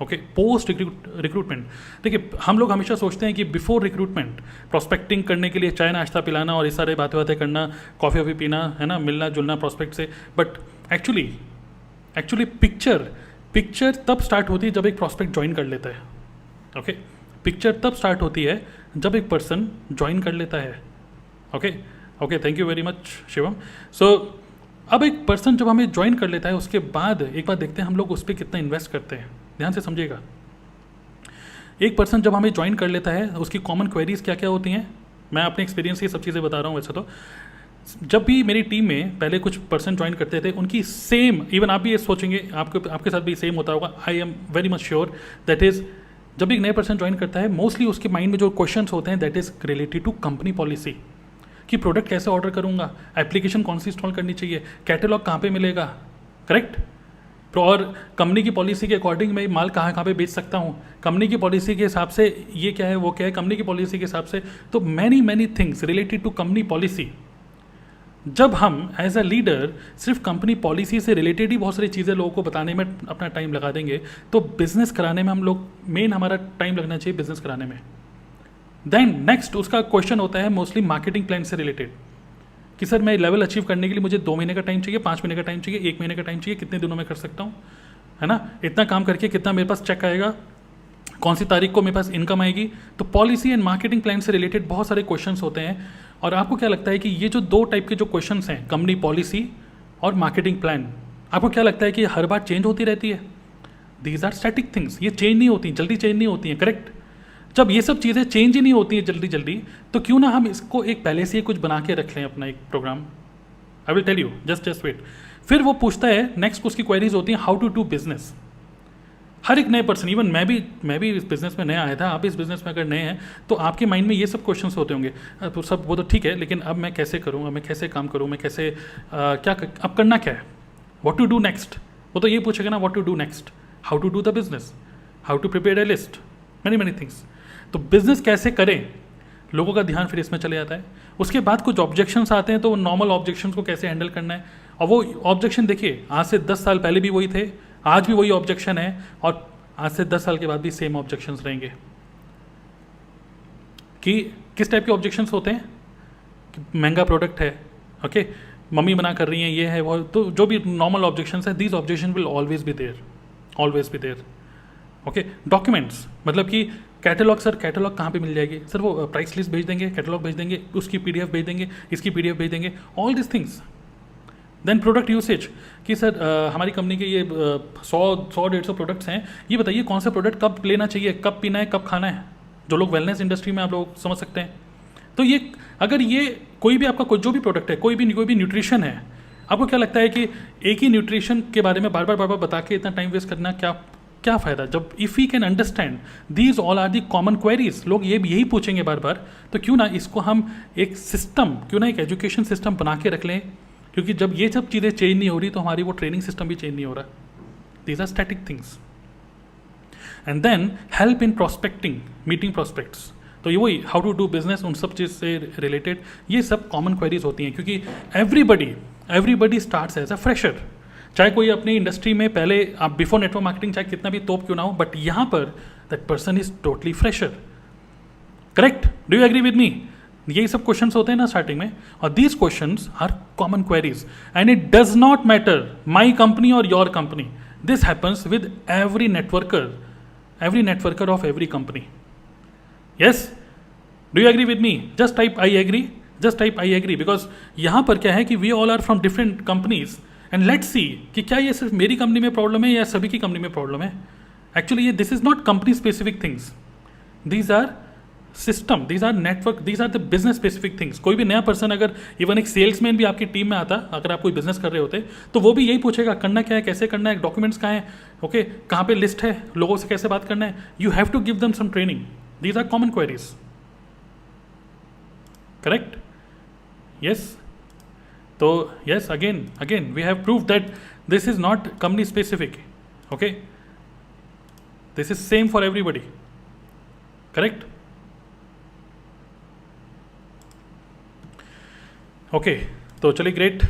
Okay, post recruitment, देखिए हम लोग हमेशा सोचते हैं कि बिफोर रिक्रूटमेंट प्रॉस्पेक्टिंग करने के लिए चाय नाश्ता पिलाना और ये सारे बातें करना, कॉफ़ी वॉफ़ी पीना, है ना, मिलना जुलना प्रॉस्पेक्ट से, बट एक्चुअली पिक्चर तब स्टार्ट होती है जब एक प्रॉस्पेक्ट ज्वाइन कर लेता है। ओके, पिक्चर तब स्टार्ट होती है जब एक पर्सन ज्वाइन कर लेता है। Okay, thank you very much Shivam. So अब एक पर्सन जब हमें ज्वाइन कर लेता है, उसके बाद एक बार देखते हैं हम लोग उस पर कितना इन्वेस्ट करते हैं। ध्यान से समझिएगा, एक पर्सन जब हमें ज्वाइन कर लेता है, उसकी कॉमन क्वेरीज क्या क्या होती हैं। मैं अपने एक्सपीरियंस से सब चीज़ें बता रहा हूँ। वैसे तो जब भी मेरी टीम में पहले कुछ पर्सन ज्वाइन करते थे, उनकी सेम, इवन आप भी ये सोचेंगे, आपके साथ भी सेम होता होगा, I am very much sure, that is जब एक नया पर्सन ज्वाइन करता है, मोस्टली उसके माइंड में जो क्वेश्चंस होते हैं that is related to company policy, कि प्रोडक्ट कैसे ऑर्डर करूँगा, एप्लीकेशन कौन सी इंस्टॉल करनी चाहिए, कैटलॉग कहाँ पे मिलेगा, करेक्ट, और कंपनी की पॉलिसी के अकॉर्डिंग मैं माल कहाँ कहाँ पे बेच सकता हूँ, कंपनी की पॉलिसी के हिसाब से ये क्या है वो क्या है, कंपनी की पॉलिसी के हिसाब से, तो many things related to company policy. जब हम एज अ लीडर सिर्फ कंपनी पॉलिसी से रिलेटेड ही बहुत सारी चीज़ें लोगों को बताने में अपना टाइम लगा देंगे, तो बिजनेस कराने में हम लोग, मेन हमारा टाइम लगना चाहिए बिजनेस कराने में। देन नेक्स्ट उसका क्वेश्चन होता है मोस्टली मार्केटिंग प्लान से रिलेटेड, कि सर मैं लेवल अचीव करने के लिए मुझे 2 महीने का टाइम चाहिए, 5 महीने का टाइम चाहिए, 1 महीने का टाइम चाहिए, कितने दिनों में कर सकता हूँ, है ना, इतना काम करके कितना मेरे पास चेक आएगा, कौन सी तारीख को मेरे पास इनकम आएगी। तो पॉलिसी एंड मार्केटिंग प्लान से रिलेटेड बहुत सारे क्वेश्चंस होते हैं। और आपको क्या लगता है कि ये जो 2 टाइप के जो क्वेश्चंस हैं, कंपनी पॉलिसी और मार्केटिंग प्लान, आपको क्या लगता है कि हर बार चेंज होती रहती है? दीज आर स्टैटिक थिंग्स, ये चेंज नहीं होती, जल्दी चेंज नहीं होती हैं, करेक्ट। जब ये सब चीज़ें चेंज ही नहीं होती हैं जल्दी, तो क्यों ना हम इसको एक पहले से ही कुछ बना के रख लें अपना एक programme. I will tell you, just wait. फिर वो पूछता है, नेक्स्ट उसकी क्वेरीज होती हैं, हाउ टू डू बिजनेस। हर एक नए पर्सन, इवन मैं भी इस बिज़नेस में नया आया था, आप इस बिज़नेस में अगर नए हैं तो आपके माइंड में ये सब क्वेश्चंस होते होंगे, तो सब वो तो ठीक है, लेकिन अब मैं कैसे करूँ, अब मैं कैसे काम करूँ, मैं कैसे अब करना क्या है, व्हाट टू डू नेक्स्ट। वो तो ये पूछेगा ना, what to do next, how to do the business, how to prepare a list, many things. तो बिजनेस कैसे करें, लोगों का ध्यान फिर इसमें चले जाता है। उसके बाद कुछ ऑब्जेक्शंस आते हैं, तो नॉर्मल ऑब्जेक्शंस को कैसे हैंडल करना है। और वो ऑब्जेक्शन देखिए, आज से 10 साल पहले भी वही थे, आज भी वही ऑब्जेक्शन है, और आज से 10 साल के बाद भी सेम ऑब्जेक्शंस रहेंगे। कि किस टाइप के ऑब्जेक्शंस होते हैं, कि महंगा प्रोडक्ट है, ओके, मम्मी मना कर रही हैं, ये है वो, तो जो भी नॉर्मल ऑब्जेक्शंस है, these objection will always be there. Okay, documents, मतलब कि कैटलॉग, सर कैटलॉग कहाँ पे मिल जाएगी, सर वो प्राइस लिस्ट भेज देंगे, कैटलॉग भेज देंगे, उसकी PDF भेज देंगे, इसकी PDF भेज देंगे, all this things. Then product usage, कि सर हमारी कंपनी के ये 100-150 प्रोडक्ट्स हैं, ये बताइए कौन सा प्रोडक्ट कब लेना चाहिए, कब पीना है, कब खाना है, जो लोग वेलनेस इंडस्ट्री में आप लोग समझ सकते हैं। तो ये अगर ये कोई भी आपका जो भी प्रोडक्ट है, कोई भी न्यूट्रिशन है, आपको क्या लगता है कि एक ही न्यूट्रिशन के बारे में बार बार बता के इतना टाइम वेस्ट करना क्या फ़ायदा, जब if we can understand these all are the common queries, लोग ये यही पूछेंगे बार बार, तो क्यों ना इसको हम एक सिस्टम, क्यों ना एक एजुकेशन सिस्टम बना के रख लें। क्योंकि जब ये सब चीज़ें चेंज नहीं हो रही, तो हमारी वो ट्रेनिंग सिस्टम भी चेंज नहीं हो रहा। These are static things. And then help in prospecting, meeting prospects, तो ये वही हाउ टू डू बिजनेस, उन सब चीज़ से रिलेटेड ये सब कॉमन क्वेरीज होती हैं। क्योंकि everybody starts as a fresher, चाहे कोई अपनी इंडस्ट्री में पहले, आप बिफोर नेटवर्क मार्केटिंग चाहे कितना भी तोप क्यों ना हो, बट यहाँ पर that person is totally fresher, correct. Do you agree with me? यही सब क्वेश्चंस होते हैं ना स्टार्टिंग में, और these questions are common queries, and it does not matter my company और your company, this happens with every networker of every company. Yes, do you agree with me? Just type I agree, because यहाँ पर क्या है कि we all are from different companies, and let's see कि क्या ये सिर्फ मेरी कंपनी में प्रॉब्लम है या सभी की कंपनी में प्रॉब्लम है। एक्चुअली ये this is not company specific things, these are system, these are network, these are the business specific things. कोई भी नया पर्सन, अगर इवन एक सेल्समैन भी आपकी टीम में आता, अगर आप कोई बिजनेस कर रहे होते, तो वो भी यही पूछेगा करना क्या है, कैसे करना है, डॉक्यूमेंट्स कहाँ हैं, ओके, कहाँ पे लिस्ट है, लोगों से कैसे बात करना है। You have to give them some training, these are common queries, correct. Yes, तो yes, again we have proved that this is not company specific, okay, this is same for everybody, correct. Okay, तो चलिए, great,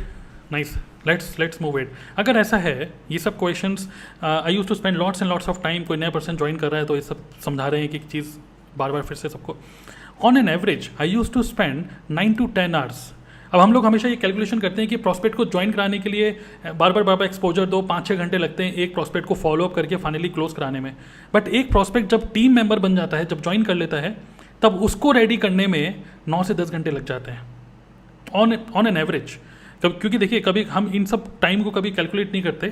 nice, let's move it. अगर ऐसा है, ये सब questions I use to spend lots and lots of time, कोई नया person join कर रहा है तो ये सब समझा रहे हैं कि चीज़ बार बार फिर से सबको। On an average I use to spend 9 to 10 hours। अब हम लोग हमेशा ये कैलकुलेशन करते हैं कि प्रॉस्पेक्ट को ज्वाइन कराने के लिए बार बार एक्सपोजर दो, 5-6 घंटे लगते हैं एक प्रॉस्पेक्ट को फॉलोअप करके फाइनली क्लोज कराने में। बट एक प्रॉस्पेक्ट जब टीम मेंबर बन जाता है, जब ज्वाइन कर लेता है, तब उसको रेडी करने में 9 से 10 घंटे लग जाते हैं ऑन एन एवरेज। क्योंकि देखिए, कभी हम इन सब टाइम को कभी कैलकुलेट नहीं करते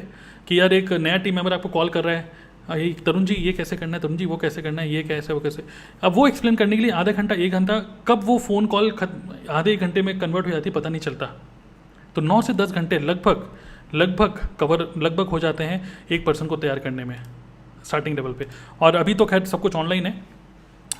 कि यार एक नया टीम मेंबर आपको कॉल कर रहा है, तरुण जी ये कैसे करना है, तरुण जी वो कैसे करना है, ये कैसे वो कैसे। अब वो एक्सप्लेन करने के लिए आधा घंटा 1 घंटा, कब वो फ़ोन कॉल आधे 1 घंटे में कन्वर्ट हो जाती है पता नहीं चलता। तो 9 से 10 घंटे लगभग हो जाते हैं एक पर्सन को तैयार करने में स्टार्टिंग लेवल पे। और अभी तो खैर सब कुछ ऑनलाइन है,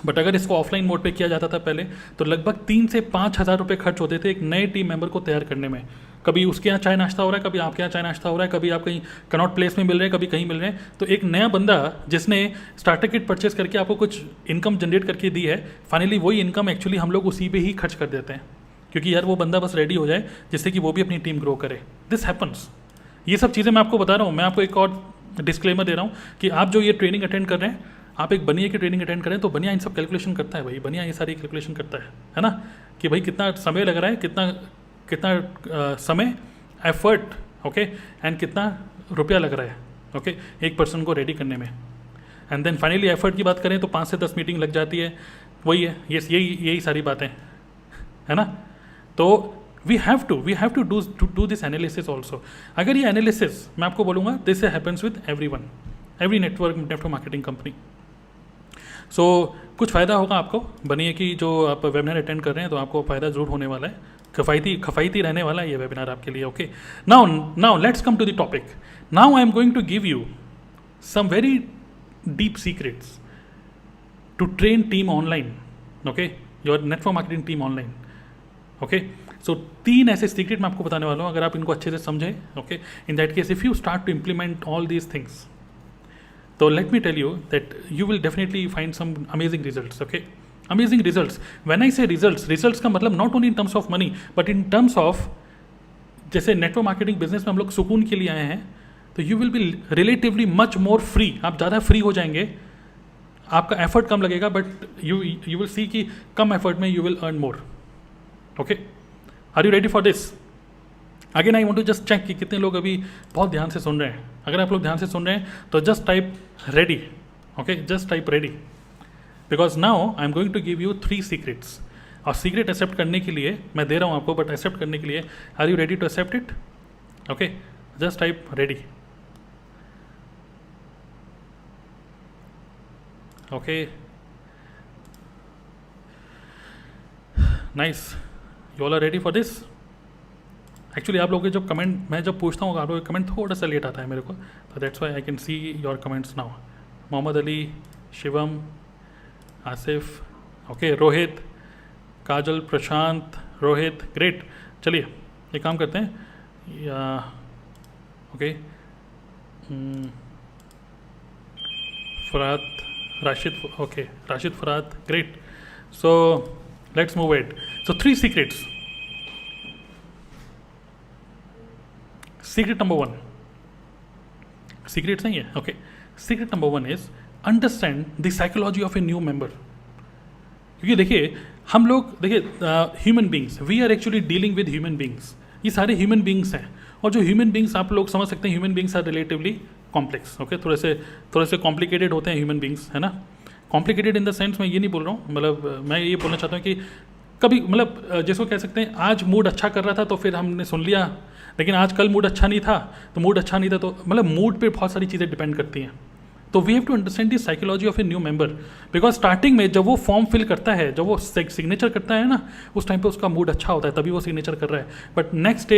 बट अगर इसको ऑफलाइन मोड पे किया जाता था पहले, तो लगभग 3 से 5 हज़ार रुपये खर्च होते थे एक नए टीम मेंबर को तैयार करने में। कभी उसके यहाँ चाय नाश्ता हो रहा है, कभी आपके यहाँ चाय नाश्ता हो रहा है, कभी आप कहीं कनॉट प्लेस में मिल रहे हैं, कभी कहीं मिल रहे हैं। तो एक नया बंदा जिसने स्टार्टर किट परचेस करके आपको कुछ इनकम जनरेट करके दी है, फाइनली वही इनकम एक्चुअली हम लोग उसी पे ही खर्च कर देते हैं, क्योंकि यार वो बंदा बस रेडी हो जाए जिससे कि वो भी अपनी टीम ग्रो करे। This happens. ये सब चीज़ें मैं आपको बता रहा हूँ। मैं आपको एक और डिस्क्लेमर दे रहा हूँ कि आप जो ये ट्रेनिंग अटेंड कर रहे हैं, आप एक बनिया की ट्रेनिंग अटेंड करें तो बनिया इन सब कैलकुलेशन करता है भाई। बनिया ये सारी कैलकुलेशन करता है ना, कि भाई कितना समय लग रहा है, कितना समय, एफर्ट, ओके, एंड कितना रुपया लग रहा है, ओके, एक पर्सन को रेडी करने में। एंड देन फाइनली एफर्ट की बात करें तो 5 से 10 मीटिंग लग जाती है। वही है, यही सारी बातें है ना। तो we have to do this analysis also. अगर ये एनालिसिस मैं आपको बोलूँगा, this happens with every network marketing company. So कुछ फ़ायदा होगा आपको बनिए कि जो आप वेबिनार अटेंड कर रहे हैं, तो आपको फ़ायदा ज़रूर होने वाला है, खफायती रहने वाला है ये वेबिनार आपके लिए। Okay, now let's come to the topic. Now I am going to give you some very deep secrets to train team online, okay, your network marketing team online. Okay, so 3 ऐसे secret मैं आपको बताने वाला हूँ, अगर आप इनको अच्छे से समझें, okay, in that case if you start to implement all these things, तो let me tell you that you will definitely find some amazing results, okay? Amazing results. When I say results का मतलब not only in terms of money, but in terms of, जैसे network marketing business में हम लोग सुकून के लिए आए हैं, तो you will be relatively much more free. आप ज़्यादा फ्री हो जाएंगे, आपका एफर्ट कम लगेगा, बट you will see कि कम एफर्ट में you will earn more. Okay? Are you ready for this? Again I want to just check कि कितने लोग अभी बहुत ध्यान से सुन रहे हैं। अगर आप लोग ध्यान से सुन रहे हैं तो just type ready, okay, just type ready, because now I am going to give you 3 secrets. और सीक्रेट एक्सेप्ट करने के लिए मैं दे रहा हूँ आपको, बट एक्सेप्ट करने के लिए are you ready to accept it? Okay, just type ready. Okay, nice, you all are ready for this? Actually आप लोगों के जब कमेंट मैं जब पूछता हूँ, आप लोगों के कमेंट थोड़ा सा लेट आता है मेरे को, तो that's why I can see your comments now. Mohammad Ali, Shivam, Asif, okay, Rohit, Kajal, Prashant, Rohit, great. चलिए एक काम करते हैं, ओके, फरात, Rashid, okay, Rashid, Farhat, great. So let's move it. So 3 secrets. Secret number 1, secret नहीं है, okay, secret number 1 is understand the psychology of a new member. क्योंकि देखिए हम लोग, देखिए human beings, we are actually dealing with human beings. ये सारे human beings हैं, और जो ह्यूमन बींग्स आप लोग समझ सकते हैं, human beings are relatively complex, okay, थोड़े से कॉम्प्लिकेटेड होते हैं ह्यूमन बींग्स, है ना। कॉम्प्लिकेटेड इन द सेंस मैं ये नहीं बोल रहा हूँ, मतलब मैं ये बोलना चाहता हूँ कि कभी, मतलब जिसको कह सकते हैं आज मूड अच्छा कर रहा था तो फिर हमने सुन लिया, लेकिन आज कल मूड अच्छा नहीं था तो मतलब मूड पे बहुत सारी चीज़ें डिपेंड करती हैं। तो we have to understand the psychology of a new member, because starting में जब वो फॉर्म फिल करता है, जब वो सिग्नेचर करता है ना, उस टाइम पे उसका मूड अच्छा होता है, तभी वो सिग्नेचर कर रहा है। बट नेक्स्ट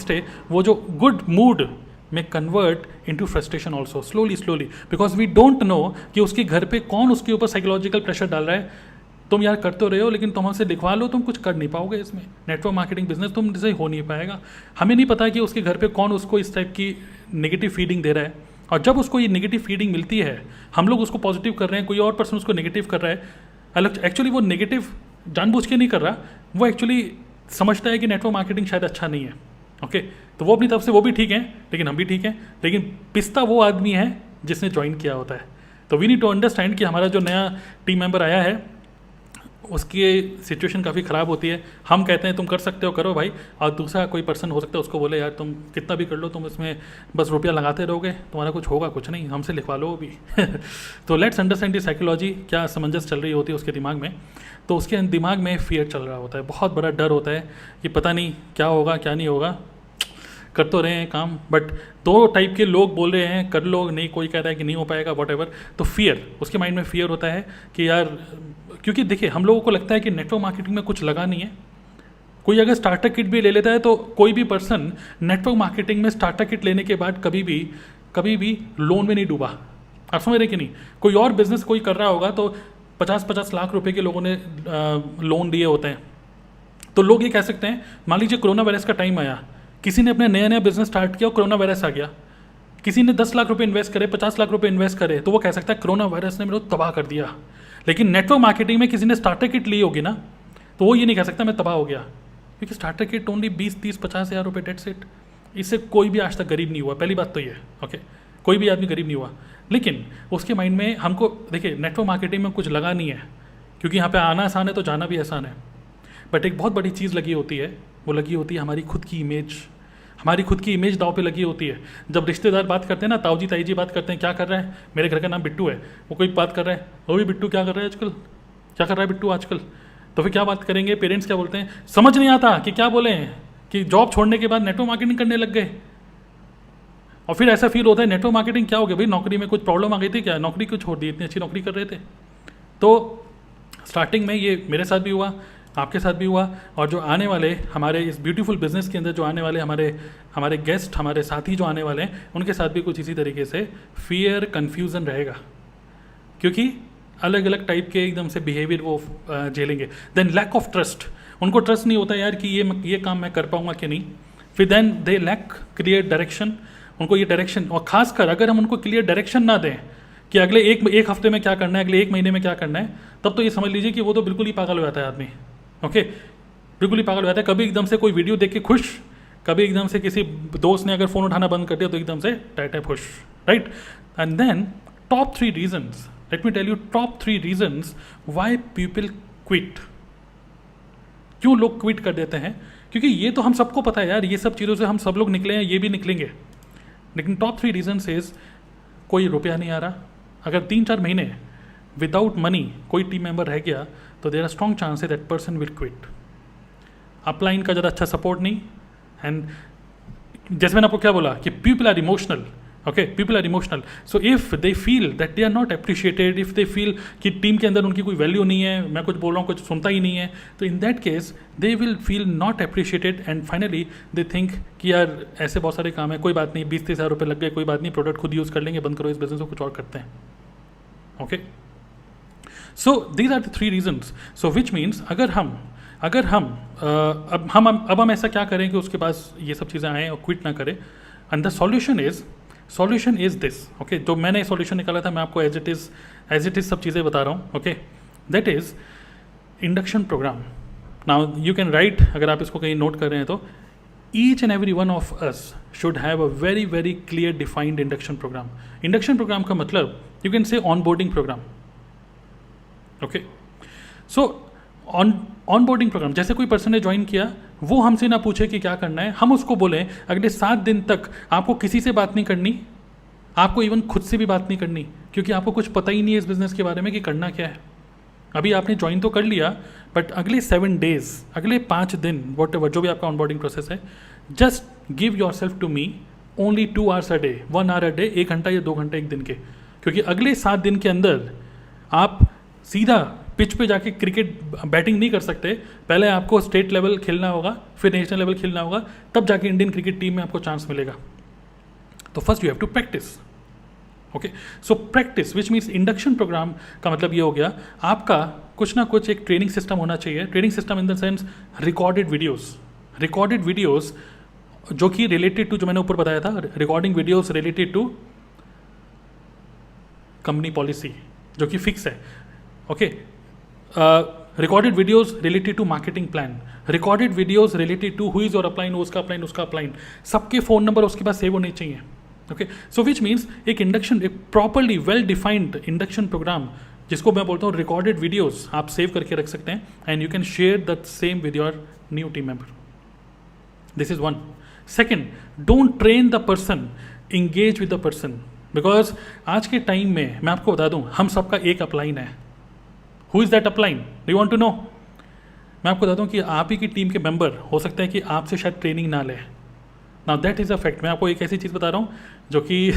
डे वो जो गुड मूड में convert into frustration also, slowly, because we don't know कि उसके घर पे कौन उसके ऊपर साइकोलॉजिकल प्रेशर डाल रहा है। तुम यार कर तो रहे हो, लेकिन तुम हमसे लिखवा लो, तुम कुछ कर नहीं पाओगे इसमें, नेटवर्क मार्केटिंग बिजनेस तुम से हो नहीं पाएगा। हमें नहीं पता कि उसके घर पे कौन उसको इस टाइप की नेगेटिव फीडिंग दे रहा है, और जब उसको ये नेगेटिव फीडिंग मिलती है, हम लोग उसको पॉजिटिव कर रहे हैं, कोई और पर्सन उसको नेगेटिव कर रहा है, अलग एक्चुअली वो नेगेटिव जानबूझ के नहीं कर रहा, वो एक्चुअली समझता है कि नेटवर्क मार्केटिंग शायद अच्छा नहीं है, ओके तो वो अपनी तरफ से वो भी ठीक है, लेकिन हम भी ठीक हैं, लेकिन पिस्ता वो आदमी है जिसने ज्वाइन किया होता है। तो वी नीड टू अंडरस्टैंड कि हमारा जो नया टीम मेंबर आया है उसकी सिचुएशन काफ़ी ख़राब होती है। हम कहते हैं तुम कर सकते हो, करो भाई, और दूसरा कोई पर्सन हो सकता है उसको बोले यार तुम कितना भी कर लो, तुम इसमें बस रुपया लगाते रहोगे, तुम्हारा कुछ होगा कुछ नहीं, हमसे लिखवा लो भी। तो लेट्स अंडरस्टैंड दी साइकोलॉजी, क्या समंजस चल रही होती है उसके दिमाग में। तो उसके दिमाग में फियर चल रहा होता है, बहुत बड़ा डर होता है कि पता नहीं क्या होगा क्या नहीं होगा। कर तो रहे हैं काम, बट दो टाइप के लोग बोल रहे हैं कर लो, नहीं कोई कह रहा है कि नहीं हो पाएगा, वॉट एवर। तो फियर, उसके माइंड में फियर होता है कि यार, क्योंकि देखिए हम लोगों को लगता है कि नेटवर्क मार्केटिंग में कुछ लगा नहीं है। कोई अगर स्टार्टर किट भी ले लेता है तो कोई भी पर्सन नेटवर्क मार्केटिंग में स्टार्टर किट लेने के बाद कभी भी लोन में नहीं डूबा। आप समझ रहे कि नहीं? कोई और बिजनेस कोई कर रहा होगा तो 50-50 लाख रुपए के लोगों ने लोन दिए होते हैं। तो लोग ये कह सकते हैं, मान लीजिए कोरोना वायरस का टाइम आया, किसी ने अपने नया बिजनेस स्टार्ट किया और कोरोना वायरस आ गया, किसी ने 10 लाख रुपए इन्वेस्ट करे, 50 लाख रुपए इन्वेस्ट करे, तो वो कह सकता है कोरोना वायरस ने मेरे को तबाह कर दिया। लेकिन नेटवर्क मार्केटिंग में किसी ने स्टार्टर किट ली होगी ना, तो वो ये नहीं कह सकता मैं तबाह हो गया, क्योंकि स्टार्टर किट ओनली 20-30-50 हज़ार रुपये, डेट्स इट। इससे कोई भी आज तक गरीब नहीं हुआ, पहली बात तो ये, ओके, कोई भी आदमी गरीब नहीं हुआ। लेकिन उसके माइंड में हमको देखिए नेटवर्क मार्केटिंग में कुछ लगा नहीं है, क्योंकि यहाँ पे आना आसान है तो जाना भी आसान है। बट एक बहुत बड़ी चीज़ लगी होती है, वो लगी होती है हमारी खुद की इमेज। हमारी खुद की इमेज दाव पे लगी होती है। जब रिश्तेदार बात करते हैं ना, ताऊ जी ताई जी बात करते हैं, क्या कर रहा है, मेरे घर का नाम बिट्टू है, वो कोई बात कर रहा है, वो भी बिट्टू क्या कर रहा है आजकल, क्या कर रहा है बिट्टू आजकल, तो फिर क्या बात करेंगे, पेरेंट्स क्या बोलते हैं, समझ नहीं आता कि क्या बोले, कि जॉब छोड़ने के बाद नेटवर्क मार्केटिंग करने लग गए। और फिर ऐसा फील होता है नेटवर्क मार्केटिंग क्या हो गया भाई, नौकरी में कुछ प्रॉब्लम आ गई थी क्या, नौकरी क्यों छोड़ दी, इतनी अच्छी नौकरी कर रहे थे। तो स्टार्टिंग में ये मेरे साथ भी हुआ, आपके साथ भी हुआ, और जो आने वाले हमारे इस ब्यूटीफुल बिजनेस के अंदर जो आने वाले हमारे गेस्ट, हमारे साथी जो आने वाले हैं, उनके साथ भी कुछ इसी तरीके से फियर कन्फ्यूज़न रहेगा, क्योंकि अलग अलग टाइप के एकदम से बिहेवियर वो झेलेंगे। देन लैक ऑफ ट्रस्ट, उनको ट्रस्ट नहीं होता यार कि ये काम मैं कर पाऊँगा कि नहीं। फिर then they lack clear direction, उनको ये डायरेक्शन, और खासकर अगर हम उनको क्लियर डायरेक्शन ना दें कि अगले एक हफ्ते में क्या करना है, अगले एक महीने में क्या करना है, तब तो ये समझ लीजिए कि वो तो बिल्कुल ही पागल हो जाता है आदमी। ओके, बिल्कुल ही पागल हो जाता है। कभी एकदम से कोई वीडियो देख के खुश, कभी एकदम से किसी दोस्त ने अगर फ़ोन उठाना बंद कर दिया तो एकदम से टाइट खुश, right. And then top 3 reasons, let me tell you top 3 reasons why people quit. क्यों लोग क्विट कर देते हैं? क्योंकि ये तो हम सबको पता है यार, ये सब चीज़ों से हम सब लोग निकले हैं, ये भी निकलेंगे। लेकिन टॉप 3 रीजन्स इज, कोई रुपया नहीं आ रहा। अगर 3-4 महीने विदाउट मनी कोई टीम मेंबर रह गया तो there are strong chances that person will quit. Upline का ज़्यादा अच्छा सपोर्ट नहीं, एंड जैसे मैंने आपको क्या बोला कि people are emotional, okay, people are emotional. So if they feel that they are not appreciated, if they feel कि टीम के अंदर उनकी कोई वैल्यू नहीं है, मैं कुछ बोल रहा हूँ कुछ सुनता ही नहीं है, तो इन that case they will feel not appreciated, and finally they think कि यार ऐसे बहुत सारे काम है, कोई बात नहीं, 20-30 हज़ार रुपये लग गए, कोई बात नहीं, प्रोडक्ट खुद यूज़ कर लेंगे, बंद करो इस बिजनेस को, कुछ और करते हैं। Okay, so these are the 3 reasons. So which means अगर हम अब हम ऐसा क्या करें कि उसके पास ये सब चीज़ें आएँ और क्विट ना करें। And the solution is this, okay, जो मैंने सॉल्यूशन निकाला था मैं आपको एज इट इज़ सब चीज़ें बता रहा हूँ। Okay, that is induction programme. Now you can write, अगर आप इसको कहीं नोट कर रहे हैं तो, each and every one of us should have a very very clear defined induction programme. Induction programme का मतलब you can say onboarding programme. Okay, so onboarding programme, जैसे कोई पर्सन ने ज्वाइन किया, वो हमसे ना पूछे कि क्या करना है, हम उसको बोलें अगले 7 दिन तक आपको किसी से बात नहीं करनी, आपको इवन खुद से भी बात नहीं करनी, क्योंकि आपको कुछ पता ही नहीं है इस बिज़नेस के बारे में कि करना क्या है। अभी आपने ज्वाइन तो कर लिया, बट अगले 7 डेज, अगले 5 दिन, वॉट एवर जो भी आपका ऑनबोर्डिंग प्रोसेस है, just give yourself to me only 2 hours a day, 1 hour a day, 1 घंटा या 2 घंटे एक दिन के। क्योंकि अगले 7 दिन के अंदर आप सीधा पिच पे जाके क्रिकेट बैटिंग नहीं कर सकते, पहले आपको स्टेट लेवल खेलना होगा, फिर नेशनल लेवल खेलना होगा, तब जाके इंडियन क्रिकेट टीम में आपको चांस मिलेगा। तो first you have to practise. Okay, so practice which means induction programme का मतलब ये हो गया, आपका कुछ ना कुछ एक ट्रेनिंग सिस्टम होना चाहिए। Training system in the sense recorded videos जो कि रिलेटेड टू, जो मैंने ऊपर बताया था, recording videos related to company policy जो कि फिक्स है। Okay, recorded videos related to marketing plan, recorded videos related to who is your upline, उसका अपलाइन, उसका अपलाइन, सबके फ़ोन नंबर उसके पास सेव होने चाहिए. ओके, सो विच मीन्स एक इंडक्शन, एक properly well defined induction programme, जिसको मैं बोलता हूँ रिकॉर्डेड वीडियोस, आप सेव करके रख सकते हैं and you can share that same with your new team member. This is one. Second, don't train the person, engage with the person. Because आज के टाइम में मैं आपको बता दूं, हम सबका एक अपलाइन है. Who is that upline, do you want to know? मैं आपको बता दूं कि आप ही की टीम के मेंबर हो सकते हैं कि आपसे शायद ट्रेनिंग ना लें. Now that is a fact. मैं आपको एक ऐसी चीज़ बता रहा हूँ जो कि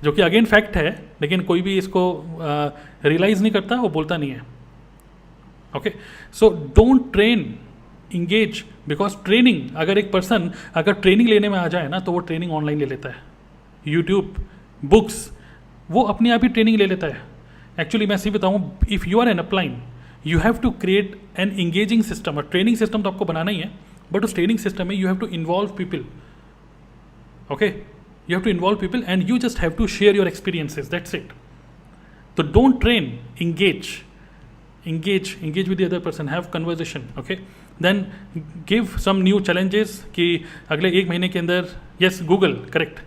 जो कि अगेन फैक्ट है, लेकिन कोई भी इसको रियलाइज़ नहीं करता, वो बोलता नहीं है. Okay, so don't train, engage. Because training, अगर एक पर्सन अगर ट्रेनिंग लेने में आ जाए ना, तो वो ट्रेनिंग ऑनलाइन ले लेता है. यूट्यूब, बुक्स, वो अपने आप ही ट्रेनिंग ले लेता है. एक्चुअली मैं सही बताऊँ, if you are an upline, you have to create an engaging system. और ट्रेनिंग सिस्टम तो आपको बनाना ही है, बट उस ट्रेनिंग सिस्टम में you have to involve people. Okay, you have to involve people and you just have to share your experiences, that's it. So don't train, engage with the other person, have conversation. Okay, then give some new challenges कि अगले एक महीने के अंदर, yes Google, correct.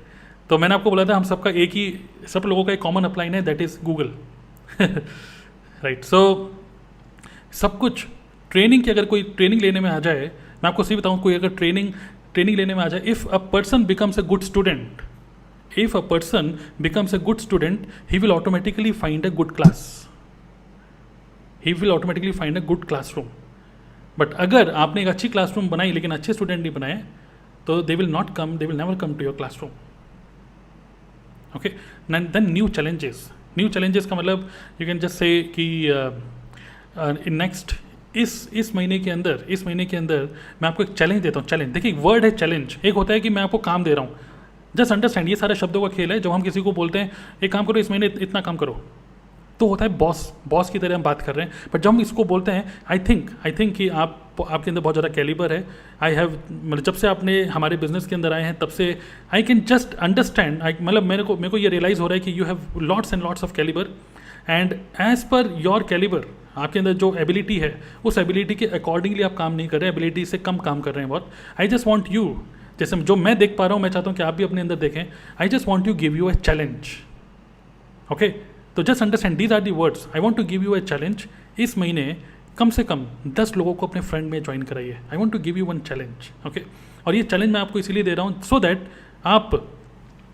तो मैंने आपको बोला था हम सबका एक ही, सब लोगों का एक कॉमन अपलाइन है, दैट इज गूगल. राइट. सो सब कुछ ट्रेनिंग की, अगर कोई ट्रेनिंग लेने में आ जाए, मैं आपको सही बताऊँ, कोई अगर ट्रेनिंग लेने में आ जाए, if a person becomes a good student, if a person becomes a good student, he will automatically find a good class, he will automatically find a good classroom. But अगर आपने एक अच्छी क्लासरूम बनाई लेकिन अच्छे स्टूडेंट नहीं बनाए, तो they will never come to your classroom. Okay, then new challenges का मतलब you can just say कि in next इस महीने के अंदर मैं आपको एक चैलेंज देता हूँ. चैलेंज, देखिए वर्ड है चैलेंज. एक होता है कि मैं आपको काम दे रहा हूँ, जस्ट अंडरस्टैंड, ये सारे शब्दों का खेल है. जब हम किसी को बोलते हैं एक काम करो, इस महीने इतना काम करो, तो होता है बॉस की तरह हम बात कर रहे हैं. बट जब हम इसको बोलते हैं, आई थिंक कि आपके अंदर बहुत ज़्यादा कैलिबर है. मतलब जब से आपने हमारे बिजनेस के अंदर आए हैं, तब से आई कैन जस्ट अंडरस्टैंड, मतलब मेरे को ये रियलाइज़ हो रहा है कि you have lots and lots of calibre, and as per your calibre, आपके अंदर जो एबिलिटी है, उस एबिलिटी के अकॉर्डिंगली आप काम नहीं कर रहे हैं, एबिलिटी से कम काम कर रहे हैं बहुत. आई जस्ट वॉन्ट यू, जैसे जो मैं देख पा रहा हूँ, मैं चाहता हूँ कि आप भी अपने अंदर देखें. I just want you give you a challenge. Okay, तो just understand, these are the words. I want to give you a challenge. इस महीने कम से कम 10 लोगों को अपने फ्रेंड में ज्वाइन कराइए. I want to give you one challenge. Okay, और ये चैलेंज मैं आपको इसीलिए दे रहा हूँ सो दैट आप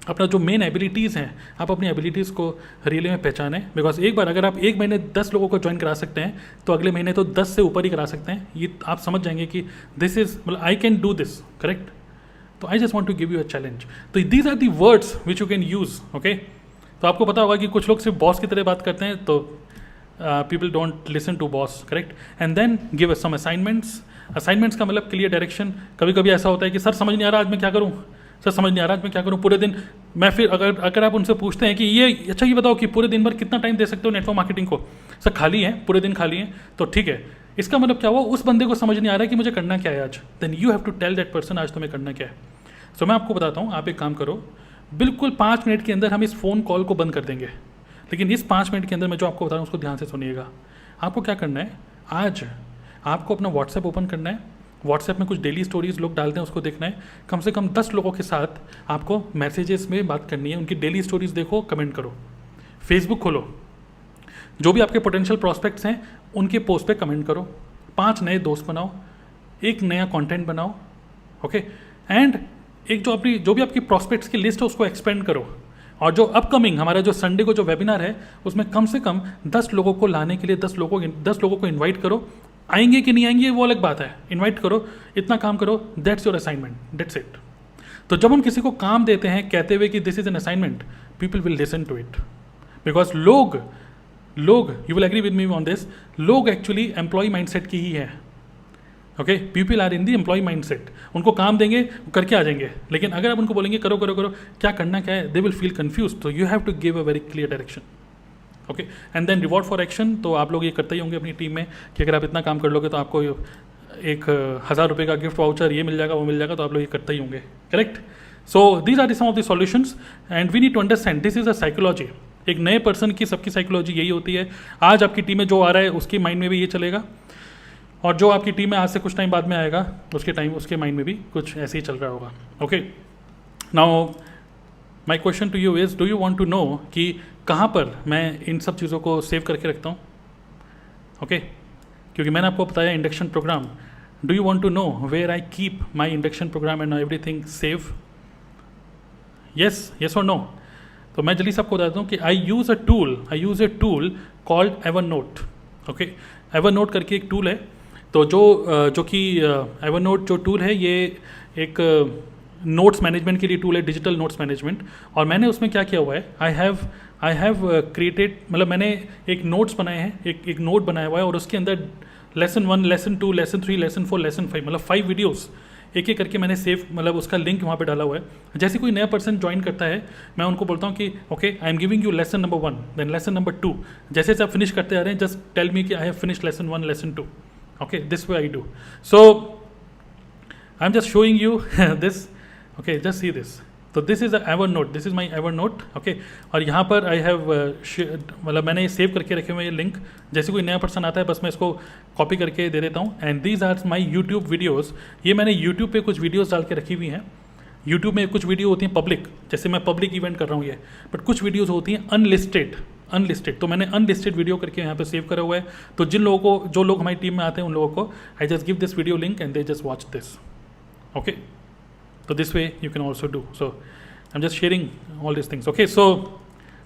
अपना जो मेन एबिलिटीज़ हैं, आप अपनी एबिलिटीज़ को रियली में पहचानें. बिकॉज एक बार अगर आप एक महीने 10 लोगों को ज्वाइन करा सकते हैं, तो अगले महीने तो 10 से ऊपर ही करा सकते हैं. ये आप समझ जाएंगे कि दिस इज, मतलब I can do this, correct. तो I just want to give you a challenge. तो these are the words which you can use. Okay, तो आपको पता होगा कि कुछ लोग सिर्फ बॉस की तरह बात करते हैं, तो people don't listen to boss, correct. And then give some assignments का मतलब क्लियर डायरेक्शन. कभी कभी ऐसा होता है कि सर समझ नहीं आ रहा आज मैं क्या करूँ, सर समझ नहीं आ रहा आज मैं क्या करूँ पूरे दिन. मैं फिर अगर आप उनसे पूछते हैं कि ये बताओ कि पूरे दिन भर कितना टाइम दे सकते हो नेटवर्क मार्केटिंग को, सर खाली है, पूरे दिन खाली है, तो ठीक है. इसका मतलब क्या हुआ, उस बंदे को समझ नहीं आ रहा है कि मुझे करना क्या है आज. Then you have to tell that person आज तुम्हें करना क्या है. सो मैं आपको बताता हूँ, आप एक काम करो, बिल्कुल 5 मिनट के अंदर हम इस फ़ोन कॉल को बंद कर देंगे. लेकिन इस 5 मिनट के अंदर मैं जो आपको बता रहा हूँ उसको ध्यान से सुनिएगा. आपको क्या करना है, आज आपको अपना व्हाट्सएप ओपन करना है. व्हाट्सएप में कुछ डेली स्टोरीज लोग डालते हैं, उसको देखना है. कम से कम 10 लोगों के साथ आपको मैसेजेस में बात करनी है. उनकी डेली स्टोरीज देखो, कमेंट करो. फेसबुक खोलो, जो भी आपके पोटेंशियल प्रॉस्पेक्ट्स हैं उनके पोस्ट पे कमेंट करो. 5 नए दोस्त बनाओ, एक नया कंटेंट बनाओ. ओके, एंड एक जो भी आपकी प्रॉस्पेक्ट्स की लिस्ट है उसको एक्सपेंड करो. और जो अपकमिंग हमारा जो संडे को जो वेबिनार है, उसमें कम से कम 10 लोगों को लाने के लिए 10 लोगों को इन्वाइट करो. आएंगे कि नहीं आएंगे वो अलग बात है, इन्वाइट करो, इतना काम करो. That's your assignment, that's it. तो जब हम किसी को काम देते हैं कहते हुए कि this is an assignment, people will listen to it. Because लोग you will agree with me on this, लोग एक्चुअली एम्प्लॉय माइंडसेट की ही है. Okay, people are in the employ mindset. उनको काम देंगे, करके आ जाएंगे. लेकिन अगर आप उनको बोलेंगे करो करो करो, क्या करना क्या है, दे विल फील कन्फ्यूज. तो you have to give a very clear direction. Okay, and then reward for action. तो आप लोग ये करते ही होंगे अपनी टीम में कि अगर आप इतना काम कर लोगे तो आपको 1000 रुपये का गिफ्ट वाउचर ये मिल जाएगा, वो मिल जाएगा. तो आप लोग ये करते ही होंगे, correct. So these are the some of the solutions and we need to understand this is a psychology. एक नए पर्सन की सबकी साइकोलॉजी यही होती है। आज आपकी टीम में जो आ रहा है उसके माइंड में भी ये चलेगा, और जो आपकी टीम में आज से कुछ टाइम बाद में आएगा उसके माइंड में भी कुछ ऐसे ही चल रहा होगा। Okay, now my question to you is, do you want to know कि कहाँ पर मैं इन सब चीज़ों को सेव करके रखता हूँ? ओके, क्योंकि मैंने आपको बताया induction program. Do you want to know where I keep my induction program and everything save? yes और नो? तो मैं जल्दी से आपको बताता हूँ कि I use a tool called Evernote. Okay, Evernote करके एक टूल है। तो जो कि एवरनोट जो टूल है ये एक नोट्स मैनेजमेंट के लिए टूल है, डिजिटल नोट्स मैनेजमेंट। और मैंने उसमें क्या किया हुआ है, आई हैव क्रिएटेड, मतलब मैंने एक नोट्स बनाए हैं, एक नोट बनाया हुआ है, और उसके अंदर lesson 1, lesson 2, lesson 3, lesson 4, lesson 5, मतलब 5 वीडियोस एक एक करके मैंने सेव, मतलब उसका लिंक वहाँ पे डाला हुआ है। जैसे कोई नया पर्सन ज्वाइन करता है, मैं उनको बोलता हूँ कि okay, I am giving you lesson number 1, then lesson number 2। जैसे जैसे आप फिनिश करते आ रहे हैं, जस्ट टेल मी कि I have finish lesson 1, lesson 2। Okay, this way I do. So I am just showing you this. Okay, just see this. तो this is Evernote, this is my Evernote. Okay, और यहाँ पर I have मतलब मैंने save करके रखे हुए ये लिंक। जैसे कोई नया पर्सन आता है बस मैं इसको कॉपी करके दे देता हूँ। And these are my YouTube videos. ये मैंने यूट्यूब पे कुछ वीडियोज़ डाल के रखी हुई हैं। यूट्यूब में कुछ वीडियो होती हैं पब्लिक, जैसे मैं पब्लिक इवेंट कर रहा हूँ ये, बट कुछ वीडियोज़ होती हैं अनलिस्टेड। तो मैंने अनलिस्टेड वीडियो करके यहाँ पे सेव करा हुआ है। तो जो लोग हमारी टीम में आते हैं उन लोगों को I just give this video link and they just watch this. Okay, so this way you can also do. So I'm just sharing all these things. Okay, so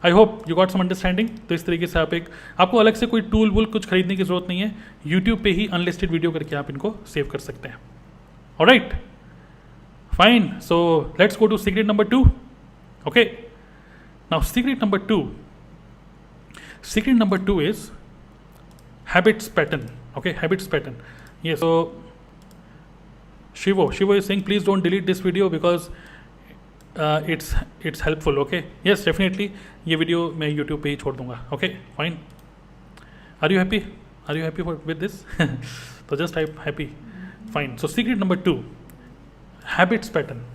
I hope you got some understanding. तो इस तरीके से आपको अलग से कोई tool वूल कुछ खरीदने की ज़रूरत नहीं है। YouTube पे ही अनलिस्टेड वीडियो करके आप इनको सेव कर सकते हैं। Alright, fine. So let's go to secret number 2. Okay, now secret number 2. Secret number 2 is habits pattern. Okay, habits pattern. Yes. So Shivo is saying please don't delete this video because it's helpful. Okay, yes, definitely ये video मैं YouTube पे ही छोड़ दूंगा. Okay, fine. Are you happy with this? तो just type happy. Fine. So secret number 2, habits pattern.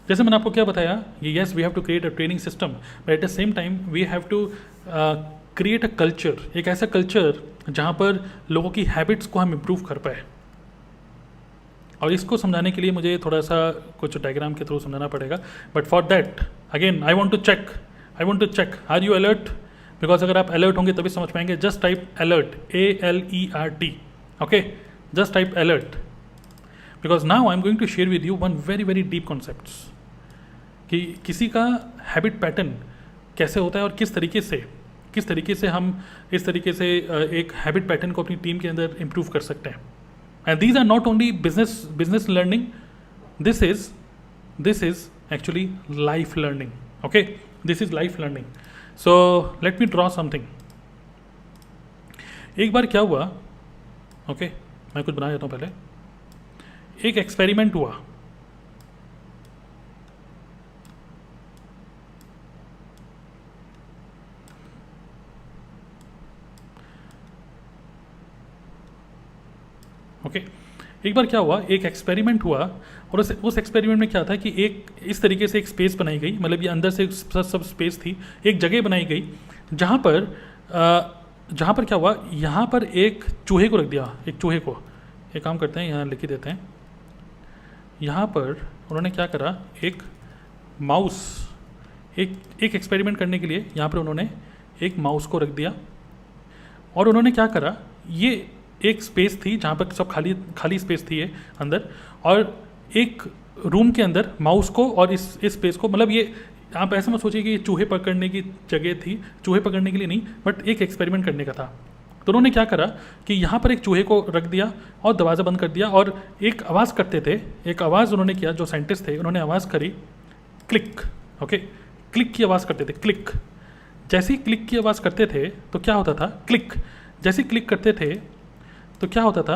जैसे मैंने आपको क्या बताया, yes we have to create a training system, but at the same time we have to create a culture, एक ऐसा culture जहाँ पर लोगों की habits को हम improve कर पाए। और इसको समझाने के लिए मुझे थोड़ा सा कुछ डायग्राम के थ्रू समझाना पड़ेगा। But for that again I want to check are you alert? Because अगर आप अलर्ट होंगे तभी समझ पाएंगे। Just type alert, ALERT। Okay, just type alert, because now I am going to share with you one very very deep concepts कि किसी का habit pattern कैसे होता है और किस तरीके से हम इस तरीके से एक हैबिट पैटर्न को अपनी टीम के अंदर इम्प्रूव कर सकते हैं। And these are not only business learning. This is actually life learning. Okay, this is life learning. So let me draw something. एक बार क्या हुआ, okay, मैं कुछ बना देता हूँ पहले। एक एक्सपेरिमेंट हुआ। ओके, एक बार क्या हुआ, एक एक्सपेरिमेंट हुआ, और उस एक्सपेरिमेंट में क्या था कि एक इस तरीके से एक स्पेस बनाई गई, मतलब ये अंदर से सब स्पेस थी, एक जगह बनाई गई जहाँ पर क्या हुआ, यहाँ पर एक चूहे को रख दिया। एक चूहे को, एक काम करते हैं यहाँ लिख ही देते हैं। यहाँ पर उन्होंने क्या करा, एक माउस, एक एक्सपेरिमेंट करने के लिए यहाँ पर उन्होंने एक माउस को रख दिया, और उन्होंने क्या करा, ये एक स्पेस थी जहाँ पर सब खाली स्पेस थी ये अंदर, और एक रूम के अंदर माउस को और इस स्पेस को, मतलब ये आप ऐसा मत सोचिए कि ये चूहे पकड़ने की जगह थी, चूहे पकड़ने के लिए नहीं, बट एक एक्सपेरिमेंट करने का था। तो उन्होंने क्या करा कि यहाँ पर एक चूहे को रख दिया और दरवाज़ा बंद कर दिया, और एक आवाज़ करते थे, एक आवाज़ उन्होंने किया, जो साइंटिस्ट थे उन्होंने आवाज़ करी क्लिक। ओके, क्लिक की आवाज़ करते थे, क्लिक। जैसे ही क्लिक की आवाज़ करते थे तो क्या होता था, क्लिक जैसे क्लिक करते थे तो क्या होता था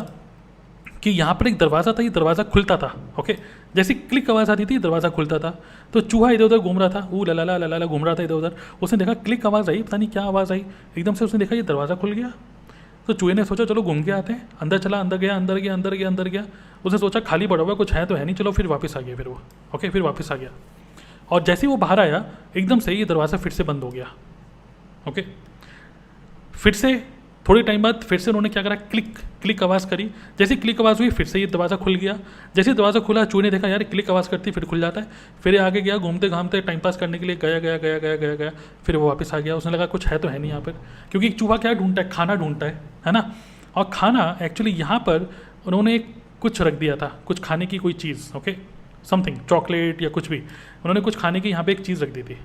कि यहाँ पर एक दरवाज़ा था, ये दरवाज़ा खुलता था। ओके, जैसे क्लिक आवाज़ आती थी दरवाज़ा खुलता था। तो चूहा इधर उधर घूम रहा था, ला घूम रहा था इधर उधर। उसने देखा क्लिक आवाज़ आई, पता नहीं क्या आवाज़ आई, एकदम से उसने देखा ये दरवाज़ा खुल गया। तो चूहे ने सोचा चलो घूम के आते हैं, अंदर चला, अंदर गया। उसने सोचा खाली पड़ा हुआ, कुछ है तो है नहीं, चलो फिर वापस आ गया। फिर वो फिर वापस आ गया, और जैसे ही वो बाहर आया एकदम से ये दरवाज़ा फिर से बंद हो गया। ओके, फिर से थोड़ी टाइम बाद फिर से उन्होंने क्या करा, क्लिक क्लिक आवाज़ करी। जैसे क्लिक आवाज़ हुई फिर से ये दरवाज़ा खुल गया। जैसे दरवाज़ा खुला चूहे ने देखा यार क्लिक आवाज़ करती फिर खुल जाता है। फिर ये आगे गया, घूमते घामते टाइम पास करने के लिए गया गया गया गया गया गया फिर वो वापस आ गया। उसने लगा कुछ है तो है नहीं यहाँ पर, क्योंकि एक चूहा क्या ढूंढता है, खाना ढूंढता है ना। और खाना एक्चुअली यहाँ पर उन्होंने कुछ रख दिया था, कुछ खाने की कोई चीज़, ओके, समथिंग चॉकलेट या कुछ भी, उन्होंने कुछ खाने की यहाँ पे एक चीज़ रख दी थी,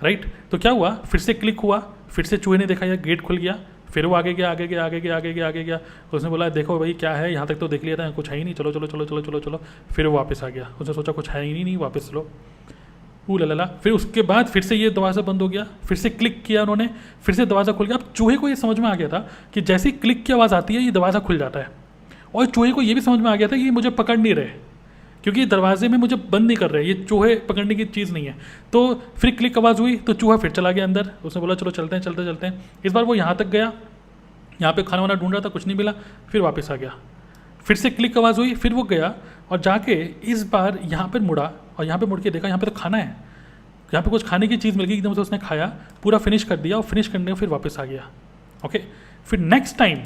राइट। तो क्या हुआ, फिर से क्लिक हुआ, फिर से चूहे ने देखा यार गेट खुल गया। फिर वो आगे गया आगे गया आगे गया आगे गया आगे गया। उसने बोला देखो भाई क्या है, यहाँ तक तो देख लिया था, कुछ है ही नहीं, चलो चलो चलो चलो चलो चलो। फिर वो वापस आ गया, उसने सोचा कुछ है ही नहीं, वापस चलो, ला। फिर उसके बाद फिर से ये दरवाज़ा बंद हो गया, फिर से क्लिक किया उन्होंने, फिर से दरवाज़ा खुल गया। अब चूहे को ये समझ में आ गया था कि जैसे ही क्लिक की आवाज़ आती है ये दरवाज़ा खुल जाता है। और चूहे को ये भी समझ में आ गया था कि ये मुझे पकड़ नहीं रहे, क्योंकि ये दरवाजे में मुझे बंद नहीं कर रहे, ये चूहे पकड़ने की चीज़ नहीं है। तो फिर क्लिक आवाज़ हुई तो चूहा फिर चला गया अंदर। उसने बोला चलो चलते हैं चलते चलते हैं। इस बार वो यहाँ तक गया, यहाँ पे खाना वाना ढूंढ रहा था, कुछ नहीं मिला, फिर वापस आ गया। फिर से क्लिक आवाज़ हुई, फिर वो गया और जाके इस बार यहाँ पर मुड़ा और यहाँ पे मुड़ के देखा यहाँ पे तो खाना है, यहाँ पे कुछ खाने की चीज़ मिल गई। एकदम से उसने खाया, पूरा फिनिश कर दिया और फिनिश करने में फिर वापस आ गया। ओके, फिर नेक्स्ट टाइम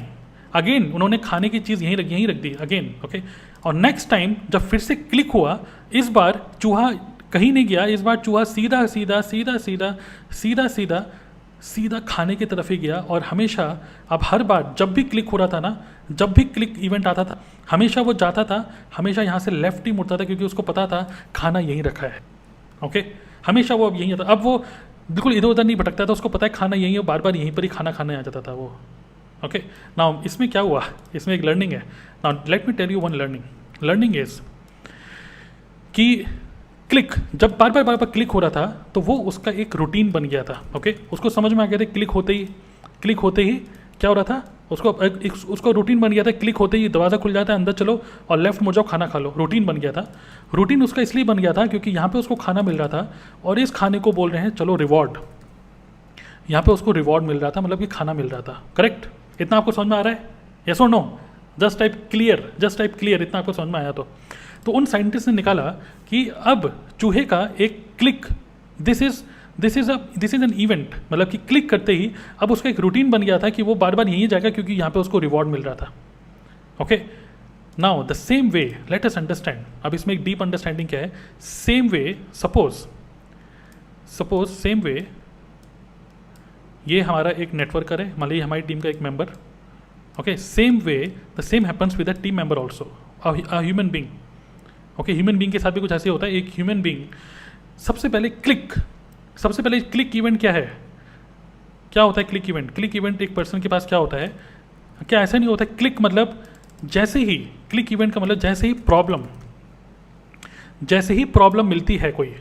अगेन उन्होंने खाने की चीज़ यहीं रख दी अगेन। ओके, और नेक्स्ट टाइम जब फिर से क्लिक हुआ, इस बार चूहा कहीं नहीं गया, इस बार चूहा सीधा सीधा सीधा सीधा सीधा सीधा सीधा खाने की तरफ ही गया। और हमेशा, अब हर बार जब भी क्लिक हो रहा था ना, जब भी क्लिक इवेंट आता था, हमेशा वो जाता था, हमेशा यहाँ से लेफ्ट ही मुड़ता था, क्योंकि उसको पता था खाना यहीं रखा है। ओके, हमेशा वो अब यहीं आता। अब वो बिल्कुल इधर उधर नहीं भटकता था, उसको पता है खाना यहीं है, बार बार यहीं पर ही खाना खाने आ जाता था वो। ओके, नाउ इसमें क्या हुआ, इसमें एक लर्निंग है। Now let me tell you one learning is कि क्लिक जब बार बार क्लिक हो रहा था तो वो उसका एक रूटीन बन गया था। ओके, उसको समझ में आ गया था क्लिक होते ही क्या हो रहा था, उसको रूटीन बन गया था। क्लिक होते ही दरवाज़ा खुल जाता है, अंदर चलो और लेफ्ट मुड़ जाओ, खाना खा लो। रूटीन बन गया था। रूटीन उसका इसलिए बन गया था क्योंकि यहाँ पे उसको खाना मिल रहा था और इस खाने को बोल रहे हैं चलो रिवॉर्ड। यहाँ पे उसको रिवॉर्ड मिल रहा था, मतलब कि खाना मिल रहा था। करेक्ट, इतना आपको समझ में आ रहा है? यस और नो? जस्ट टाइप क्लियर, इतना आपको समझ में आया तो उन साइंटिस्ट ने निकाला कि अब चूहे का एक click, this is an event, मतलब कि क्लिक करते ही अब उसका एक रूटीन बन गया था कि वो बार बार यहीं जाएगा, क्योंकि यहाँ पे उसको रिवॉर्ड मिल रहा था। Okay, now the same way let us understand. अब इसमें एक डीप अंडरस्टैंडिंग क्या है। Same way, suppose same way, ये हमारा एक नेटवर्कर है, मान लीजिए हमारी टीम का एक member. Okay, same way the same happens with a team member also, a human being. Okay, human being के साथ भी कुछ ऐसे होता है। एक ह्यूमन बींग सबसे पहले क्लिक इवेंट क्या है, क्या होता है क्लिक इवेंट एक पर्सन के पास क्या होता है, क्या ऐसा नहीं होता है क्लिक मतलब जैसे ही क्लिक इवेंट का मतलब जैसे ही प्रॉब्लम मिलती है कोई।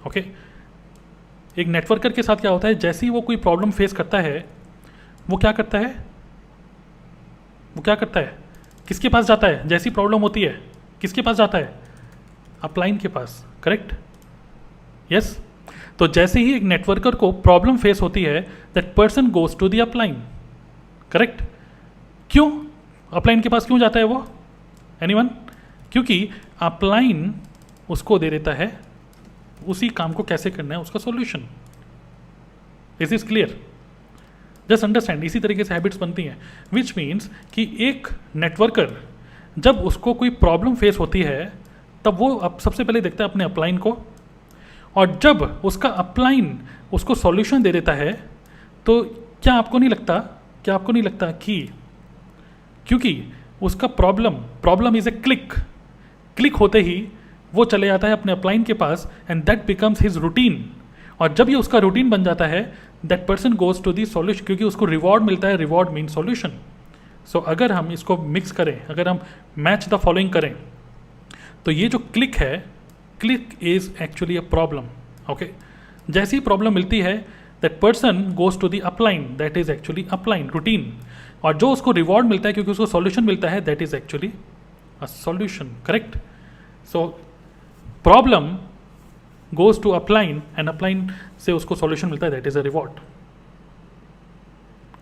ओके, एक नेटवर्कर के साथ क्या होता है, जैसे ही वो कोई प्रॉब्लम फेस करता है, वो क्या करता है, किसके पास जाता है, जैसी प्रॉब्लम होती है किसके पास जाता है, अपलाइन के पास। Correct, yes. तो जैसे ही एक नेटवर्कर को प्रॉब्लम फेस होती है, that person goes to the upline. Correct, क्यों अपलाइन के पास क्यों जाता है वो, एनीवन? क्योंकि अपलाइन उसको दे देता है उसी काम को कैसे करना है, उसका solution. Is this clear? Just understand, इसी तरीके से हैबिट्स बनती हैं, विच मीन्स कि एक नेटवर्कर जब उसको कोई प्रॉब्लम फेस होती है तब वो अब सबसे पहले देखता है अपने अपलाइन को, और जब उसका अपलाइन उसको सॉल्यूशन दे देता है, तो क्या आपको नहीं लगता कि क्योंकि उसका प्रॉब्लम इज ए क्लिक होते ही वो चले जाता है अपने अपलाइन के पास, and that becomes his routine. और जब ये उसका रूटीन बन जाता है, that person goes to the solution, क्योंकि उसको रिवॉर्ड मिलता है, रिवॉर्ड मीन सॉल्यूशन। सो अगर हम इसको मिक्स करें, अगर हम मैच द फॉलोइंग करें, तो ये जो क्लिक है, click is actually a problem. Okay, जैसी प्रॉब्लम मिलती है, that person goes to the upline, that is actually upline routine. और जो उसको रिवॉर्ड मिलता है क्योंकि उसको सॉल्यूशन मिलता है, that is actually a solution. Correct, so problem goes to upline and upline से उसको सॉल्यूशन मिलता है, that is a reward.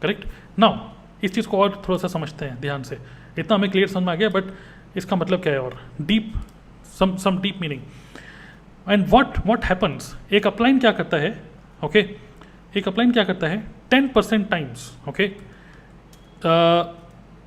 Correct, now इस चीज़ को और थोड़ा सा समझते हैं ध्यान से। इतना हमें क्लियर समझ में आ गया, बट इसका मतलब क्या है और deep, some deep meaning. And what happens, एक अपलाइन क्या करता है, ओके, एक अपलाइन क्या करता है 10% टाइम्स, ओके,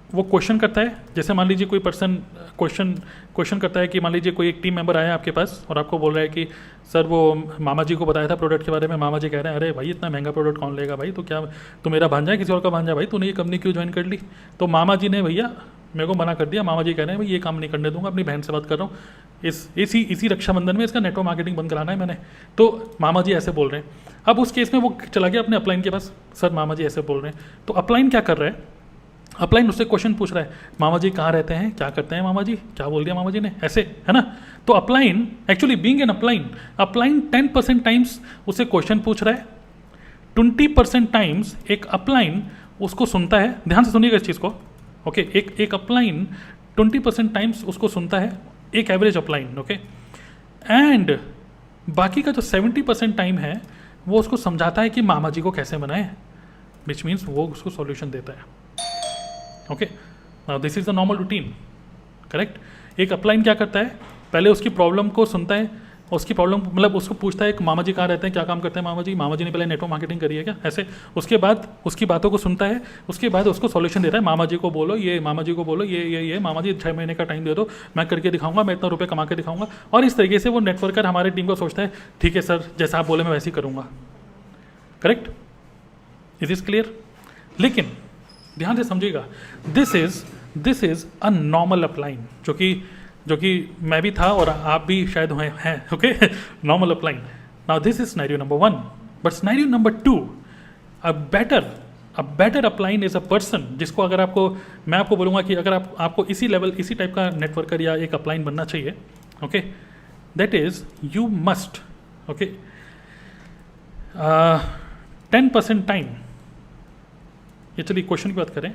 वो क्वेश्चन करता है। जैसे मान लीजिए कोई पर्सन क्वेश्चन करता है कि मान लीजिए कोई एक टीम मेंबर आया आपके पास और आपको बोल रहा है कि सर वो मामा जी को बताया था प्रोडक्ट के बारे में, मामा जी कह रहे हैं अरे भाई इतना महंगा प्रोडक्ट कौन लेगा भाई, तो क्या तो मेरा भांजा है किसी और का भांजा, भाई तूने ये कंपनी क्यों ज्वाइन कर ली। तो मामा जी ने भैया मेरे को मना कर दिया, मामा जी कह रहे हैं भाई ये काम नहीं करने दूंगा, अपनी बहन से बात कर रहा हूँ, इसी रक्षाबंधन में इसका नेटवर्क मार्केटिंग बंद कराना है मैंने। तो मामा जी ऐसे बोल रहे हैं। अब उस केस में वो चला गया अपने अपलाइन के पास, सर मामा जी ऐसे बोल रहे हैं। तो अपलाइन क्या कर रहा है, अपलाइन उससे क्वेश्चन पूछ रहा है, मामा जी कहाँ रहते हैं, क्या करते हैं मामा जी, क्या बोल दिया मामा जी ने, ऐसे है ना। तो upline actually being an upline 10% times उसे क्वेश्चन पूछ रहा है, 20% टाइम्स एक अपलाइन उसको सुनता है। ध्यान से सुनिएगा इस चीज़ को, ओके। एक अपलाइन 20% टाइम्स उसको सुनता है, एक एवरेज अपलाइन, ओके। एंड बाकी का जो 70% टाइम है वो उसको समझाता है कि मामा जी को कैसे बनाए, विच मीन्स वो उसको सॉल्यूशन देता है, okay. Now this is the normal routine, correct. एक अपलाइन क्या करता है, पहले उसकी प्रॉब्लम को सुनता है, उसकी प्रॉब्लम मतलब उसको पूछता है कि मामा जी कहाँ रहते हैं, क्या काम करते हैं मामा जी ने पहले नेटवर्क मार्केटिंग करी है क्या, ऐसे। उसके बाद उसकी बातों को सुनता है, उसके बाद उसको सॉल्यूशन देता है, मामा जी को बोलो ये, मामा जी को बोलो ये मामा जी 6 महीने का टाइम दे दो, मैं करके दिखाऊंगा, मैं इतना रुपये कमा के दिखाऊंगा। और इस तरीके से वो नेटवर्कर हमारे टीम को सोचता है ठीक है सर जैसा आप बोले मैं वैसे ही करूँगा, करेक्ट। Is is clear. लेकिन ध्यान से समझिएगा, this is a normal upline, जो कि मैं भी था और आप भी शायद हैं, okay. Normal upline. Now this is scenario number 1, but scenario number 2, a better upline is a person जिसको अगर मैं आपको बोलूँगा कि अगर आपको इसी टाइप का नेटवर्कर या एक अपलाइन बनना चाहिए, okay, that is you must, okay, 10% time, ये चलिए क्वेश्चन की बात करें,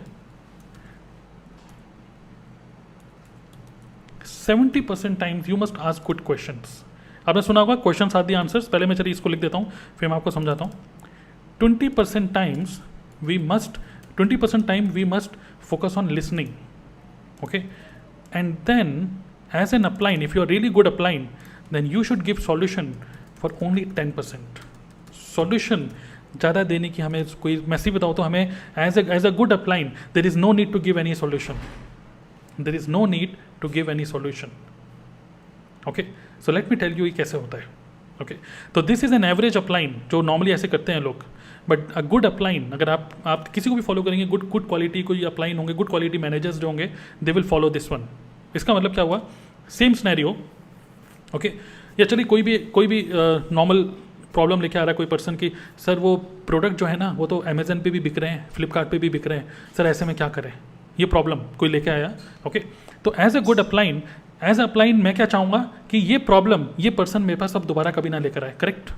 70% times you must ask good questions. आपने सुना होगा क्वेश्चंस आर द आंसर्स, पहले मैं चलिए इसको लिख देता हूँ फिर मैं आपको समझाता हूँ। 20% time we must focus on listening, okay, and then as an upline if you are really good upline then you should give solution for only 10%। Solution ज़्यादा देने की हमें कोई मैसेज बताओ तो हमें as a good upline there is no need to give any solution, there is no need to give any solution, okay. So let me tell you ये कैसे होता है, ओके। तो this is an average upline जो normally ऐसे करते हैं लोग, बट अ गुड अपलाइन अगर आप किसी को भी फॉलो करेंगे, गुड क्वालिटी कोई अपलाइन होंगे, गुड क्वालिटी मैनेजर्स जो होंगे, they will follow this one. इसका मतलब क्या हुआ, सेम सिनेरियो, ओके। या चलिए कोई भी नॉर्मल प्रॉब्लम लेके आ रहा है कोई पर्सन की, सर वो प्रोडक्ट जो है ना वो तो अमेजन पे भी बिक रहे हैं, फ्लिपकार्ट पे भी बिक रहे हैं, सर ऐसे में क्या करें, ये प्रॉब्लम कोई लेके आया, ओके। तो एज अ गुड अपलाइन, मैं क्या चाहूँगा कि ये प्रॉब्लम ये पर्सन मेरे पास अब दोबारा कभी ना लेकर आए, correct,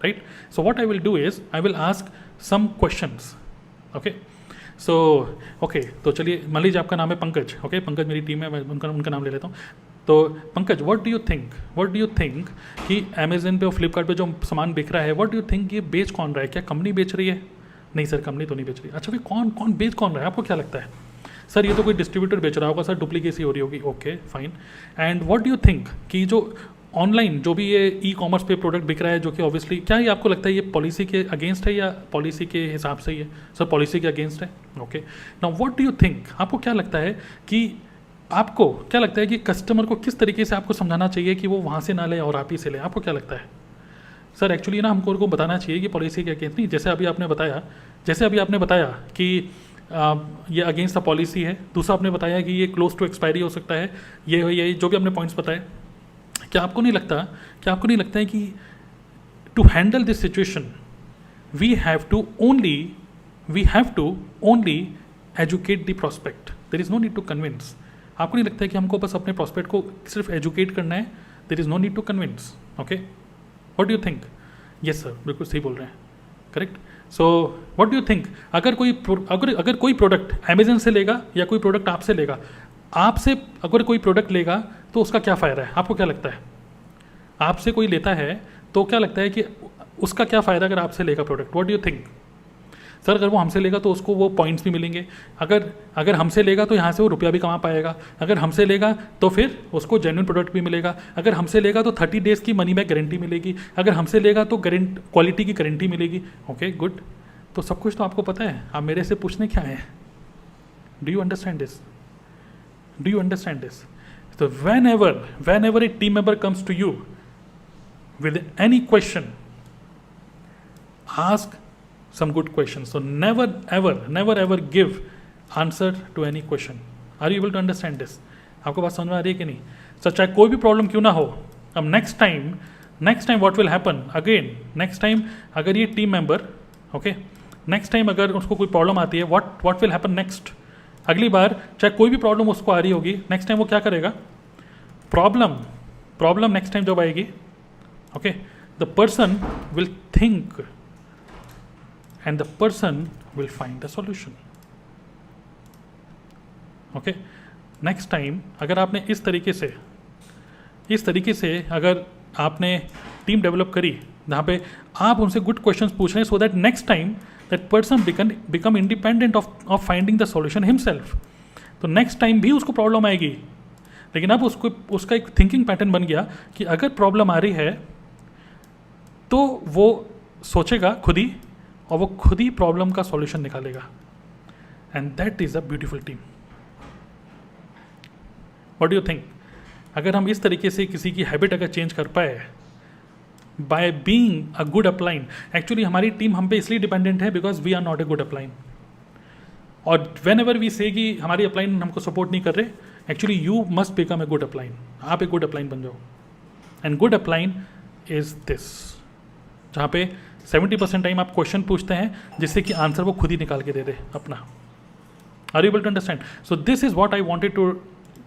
right. So what I will do is I will ask some questions, okay. So okay, तो चलिए मान लीजिए आपका नाम है पंकज, ओके, पंकज मेरी टीम है, मैं उनका नाम ले लेता हूँ। तो Pankaj, what do you think कि अमेजन पे और फ्लिपकार्ट पे जो सामान बिक रहा है, व्हाट डू यू थिंक ये बेच कौन रहा है, क्या कंपनी बेच रही है? नहीं सर, कंपनी तो नहीं बेच रही। अच्छा, फिर कौन बेच कौन रहा है, आपको क्या लगता है? सर ये तो कोई डिस्ट्रीब्यूटर बेच रहा होगा सर, डुप्लीकेसी हो रही होगी। Okay fine. And what do you think कि जो ऑनलाइन जो भी ये ई कॉमर्स पे प्रोडक्ट बिक रहा है, जो कि ऑब्वियसली, क्या ये आपको लगता है ये पॉलिसी के अगेंस्ट है या पॉलिसी के हिसाब से ही है? सर पॉलिसी के अगेंस्ट है। Okay, now what do you think, आपको क्या लगता है कि कस्टमर को किस तरीके से आपको समझाना चाहिए कि वो वहाँ से ना ले और आप ही से ले? आपको क्या लगता है? सर एक्चुअली ना हमको उनको बताना चाहिए कि पॉलिसी के अगेंस्ट नहीं, जैसे अभी आपने बताया कि ये अगेंस्ट द पॉलिसी है। दूसरा आपने बताया कि ये क्लोज टू एक्सपायरी हो सकता है, ये जो भी आपने पॉइंट्स बताए। क्या आपको नहीं लगता है कि to handle this situation we have to only educate the prospect, there is no need to convince. आपको नहीं लगता है कि हमको बस अपने प्रोस्पेक्ट को सिर्फ एजुकेट करना है, there is no need to convince? Okay, what do you think? Yes sir, बिल्कुल सही बोल रहे हैं, correct. So what do you think, अगर कोई प्रोडक्ट अमेजन से लेगा या कोई प्रोडक्ट आपसे लेगा, आपसे अगर कोई प्रोडक्ट लेगा तो उसका क्या फ़ायदा है? आपको क्या लगता है? आपसे कोई लेता है तो क्या लगता है कि उसका क्या फ़ायदा अगर आपसे लेगा product? What do you think? Sir अगर वो हमसे लेगा तो उसको वो पॉइंट्स भी मिलेंगे, अगर हमसे लेगा तो यहाँ से वो रुपया भी कमा पाएगा, अगर हमसे लेगा तो फिर उसको जेन्युइन प्रोडक्ट भी मिलेगा, अगर हमसे लेगा तो 30 डेज़ की मनी बैक गारंटी मिलेगी, अगर हमसे लेगा तो क्वालिटी की गारंटी मिलेगी। ओके गुड, तो सब कुछ तो आपको पता है, आप मेरे से पूछने क्या है? Do you understand this? Do you understand this? तो whenever a team member comes to you with any question, ask some good questions. So never ever give answer to any question. Are you able to understand this? आपको बात समझ में आ रही है कि नहीं? सो चाहे कोई भी प्रॉब्लम क्यों ना हो, अब next time what will happen again, next time अगर ये team member okay, next time अगर उसको कोई प्रॉब्लम आती है, व्हाट विल हैपन नेक्स्ट, अगली बार चाहे कोई भी प्रॉब्लम उसको आ रही होगी, नेक्स्ट टाइम वो क्या करेगा? प्रॉब्लम नेक्स्ट टाइम जब आएगी, okay, the person will think and the person will find the solution. Okay, next time अगर आपने इस तरीके से अगर आपने टीम डेवलप करी जहाँ पे आप उनसे गुड क्वेश्चंस पूछ रहे हैं, so that next time that person become independent of finding the solution himself, तो नेक्स्ट टाइम भी उसको प्रॉब्लम आएगी, लेकिन अब उसका एक थिंकिंग पैटर्न बन गया कि अगर प्रॉब्लम आ रही है तो वो सोचेगा खुद ही और वो खुद ही प्रॉब्लम का सॉल्यूशन निकालेगा, and that is a beautiful team. What do you think? अगर हम इस तरीके से किसी की हैबिट अगर चेंज कर पाए by being a good upline, actually हमारी टीम हम पे इसलिए डिपेंडेंट है because we are not a good upline, और वेन एवर वी से कि हमारी अपलाइन हमको सपोर्ट नहीं कर रहे, actually you must become a good upline, आप एक गुड अपलाइन बन जाओ, and good upline is this, जहाँ पे 70% टाइम आप क्वेश्चन पूछते हैं जिससे कि आंसर वो खुद ही निकाल के दे दे अपना। Are you able to understand? So this is what I wanted to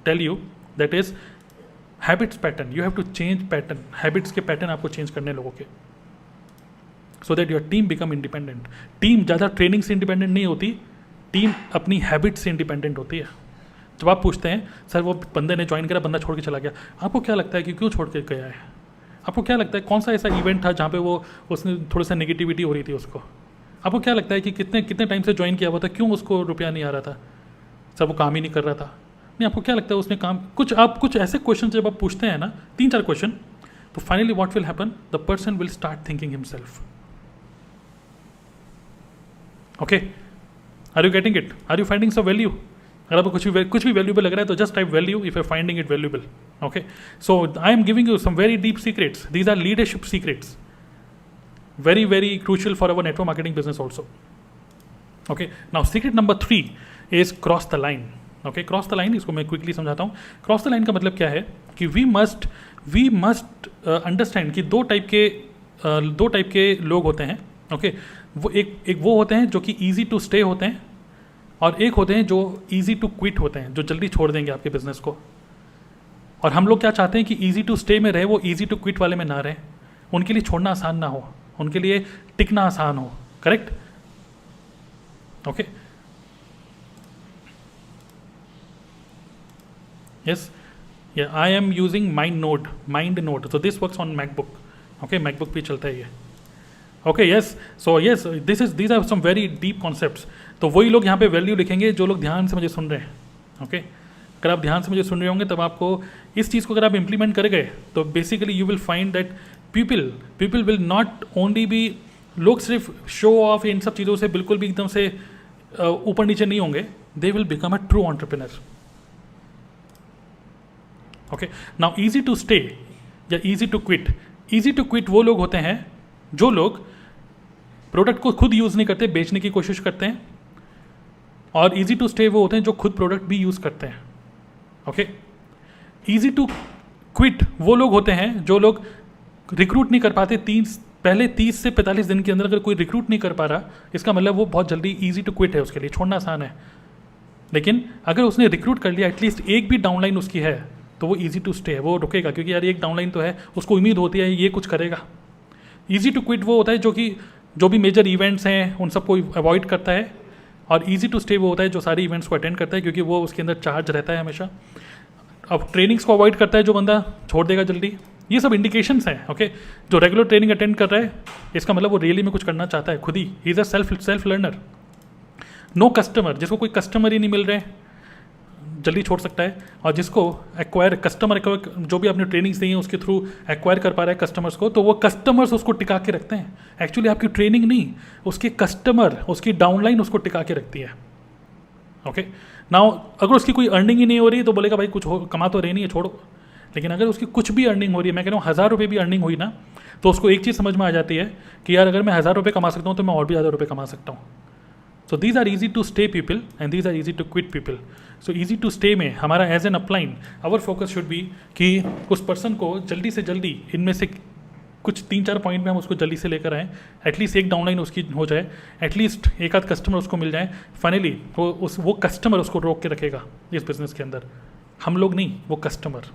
tell you, that is habits pattern, you have to change pattern, habits के पैटर्न आपको चेंज करने लोगों के, so that your team become independent. Team ज़्यादा training से independent नहीं होती, team अपनी हैबिट से इंडिपेंडेंट होती है। जब आप पूछते हैं सर वो बंदे ने ज्वाइन करा, बंदा छोड़ के चला गया, आपको क्या लगता है कि क्यों छोड़ के गया है? आपको क्या लगता है कौन सा ऐसा इवेंट था जहाँ पे वो उसने थोड़ा सा नेगेटिविटी हो रही थी उसको? आपको क्या लगता है कि कितने टाइम से ज्वाइन किया हुआ था, क्यों उसको रुपया नहीं आ रहा था? सर वो काम ही नहीं कर रहा था। नहीं, आपको क्या लगता है उसने काम, कुछ ऐसे क्वेश्चन जब आप पूछते हैं ना, 3-4 क्वेश्चन, तो finally what will happen, the person will start thinking himself. Okay, are you getting it? Are you finding some value? अगर आपको कुछ भी वैल्यूबल लग रहा है तो just type value if you finding it valuable. Okay, so I am giving you some very deep secrets, these are leadership secrets, very very crucial for our network marketing business also. Okay, now secret number 3 is cross the line. Okay, cross the line, इसको मैं quickly समझाता हूँ। cross the line का मतलब क्या है कि we must understand कि दो टाइप के लोग होते हैं। okay, वो एक वो होते हैं जो कि easy to stay होते हैं, और एक होते हैं जो easy to quit होते हैं, जो जल्दी छोड़ देंगे आपके बिजनेस को। और हम लोग क्या चाहते हैं कि easy to stay में रहे, वो easy to quit वाले में ना रहे, उनके लिए छोड़ना आसान ना हो, उनके लिए टिकना आसान हो। Correct? Okay, yes, I am using mind note, so this works on MacBook. Okay, MacBook पे चलता है ये। Okay, yes, so yes, these are some very deep concepts. तो वही लोग यहाँ पे वैल्यू लिखेंगे जो लोग ध्यान से मुझे सुन रहे हैं। ओके, अगर आप ध्यान से मुझे सुन रहे होंगे तब आपको इस चीज़ को अगर आप इंप्लीमेंट कर गए तो basically you will find that people will not only be, लोग सिर्फ शो ऑफ इन सब चीज़ों से बिल्कुल भी एकदम से ऊपर नीचे नहीं होंगे, they will become a true entrepreneur. Okay, now easy to stay या इजी टू क्विट वो लोग होते हैं जो लोग प्रोडक्ट को खुद यूज़ नहीं करते, बेचने की कोशिश करते हैं, और इजी टू स्टे वो होते हैं जो खुद प्रोडक्ट भी यूज़ करते हैं। ओके, इजी टू क्विट वो लोग होते हैं जो लोग रिक्रूट नहीं कर पाते, पहले 30 से 45 दिन के अंदर अगर कोई रिक्रूट नहीं कर पा रहा, इसका मतलब वो बहुत जल्दी इजी टू क्विट है, उसके लिए छोड़ना आसान है। लेकिन अगर उसने रिक्रूट कर लिया, एटलीस्ट एक भी डाउनलाइन उसकी है, तो वो इजी टू स्टे है, वो रुकेगा, क्योंकि यार एक डाउनलाइन तो है, उसको उम्मीद होती है ये कुछ करेगा। ईजी टू क्विट वो होता है जो भी मेजर इवेंट्स हैं उन सबको अवॉइड करता है, और ईजी टू स्टे वो होता है जो सारे इवेंट्स को अटेंड करता है, क्योंकि वो उसके अंदर चार्ज रहता है हमेशा। अब ट्रेनिंग्स को अवॉइड करता है जो बंदा, छोड़ देगा जल्दी, ये सब इंडिकेशंस हैं, ओके। जो रेगुलर ट्रेनिंग अटेंड कर रहा है इसका मतलब वो रियली में कुछ करना चाहता है खुद ही is a self learner. No customer, जिसको कोई कस्टमर ही नहीं मिल रहे जल्दी छोड़ सकता है, और जिसको एक्वायर कस्टमर जो भी आपने ट्रेनिंग्स दी है उसके थ्रू एक्वायर कर पा रहा है कस्टमर्स को, तो वो कस्टमर्स उसको टिका के रखते हैं। एक्चुअली आपकी ट्रेनिंग नहीं, उसके कस्टमर, उसकी डाउनलाइन उसको टिका के रखती है, ओके। नाउ अगर उसकी कोई अर्निंग ही नहीं हो रही तो बोलेगा भाई कुछ कमा तो रही नहीं है, छोड़ो। लेकिन अगर उसकी कुछ भी अर्निंग हो रही है, मैं कह रहा हूँ 1000 रुपये भी अर्निंग हुई ना, तो उसको एक चीज़ समझ में आ जाती है कि यार अगर मैं 1000 रुपये कमा सकता हूँ तो मैं और भी ज़्यादा रुपये कमा सकता हूँ। So these are easy to stay people and these are easy to quit people. So easy to stay में हमारा as an upline our focus should be कि उस पर्सन को जल्दी से जल्दी इनमें से कुछ 3-4 पॉइंट में हम उसको जल्दी से लेकर आएँ, एटलीस्ट एक डाउनलाइन उसकी हो जाए, एटलीस्ट एक आध कस्टमर उसको मिल जाए। फाइनली वो कस्टमर उसको रोक के रखेगा इस बिज़नेस के अंदर, हम लोग नहीं, वो कस्टमर।